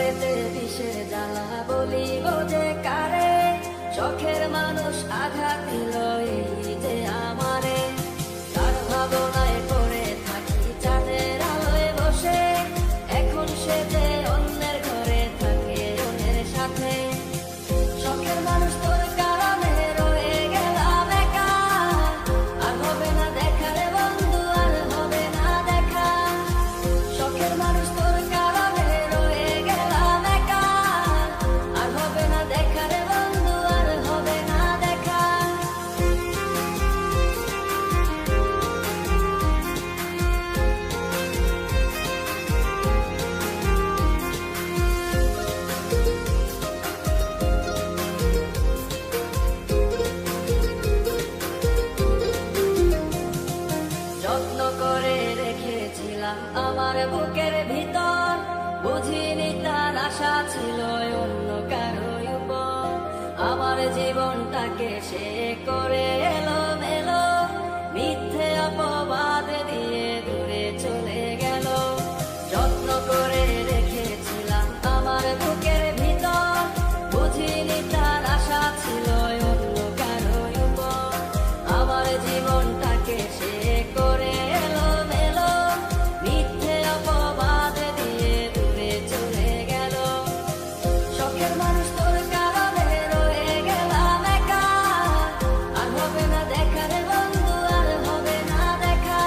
পেতে বিষের জ্বালা বলিব যে কারে, শখের মানুষ আঘাত দিল এই যে আমারে। তার ভাবনায় পড়ে থাকি চাঁদের আলোয় বসে, এখন সে যে অন্যের ঘরে থাকে অন্যের সাথে। শখের মানুষ তোর কারণে রয়ে গেলাম একা, আর হবে না দেখা রে বন্ধু, আর হবে না দেখা। শখের মানুষ তোর কারণে রয়ে গেলাম একা, আর হবে না দেখা রে বন্ধু, আর হবে না দেখা। যত্ন করে রেখেছিলাম আমার বুকের ভিতর, বুঝিনি তার আশা ছিল অন্য কারো উপর। আমার জীবনটাকে সে করে এলো মেলো, মিথ্যে অপবাদ দিয়ে দূরে চলে গেল। যত্ন করে রেখেছিলাম আমার বুকের ভিতর, বুঝিনি তার আশা ছিল অন্য কারো উপর। আমার জীবনটাকে সে করে এলো মেলো, মিথ্যে অপবাদ দিয়ে দূরে চলে গেল। শখের মানুষ তোর কারণে রয়ে গেলাম একা, আর হবে না দেখা রে বন্ধু, আর হবে না দেখা।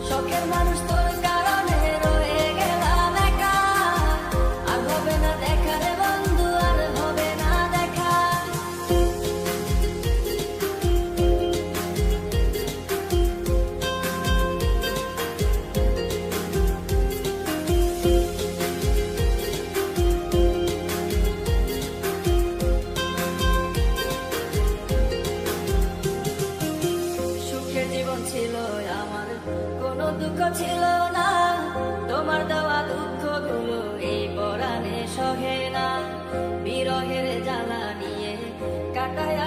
শখের মানুষ তোর কারণে রয়ে গেলাম একা, আর হবে না দেখা রে বন্ধু, আর হবে না দেখা। সুখের জীবন ছিল আমার, কোনো দুঃখ ছিল না। তোমার দেওয়া দুঃখগুলো এই পরাণে সহে না। বিরহের জ্বালা নিয়ে কাটায়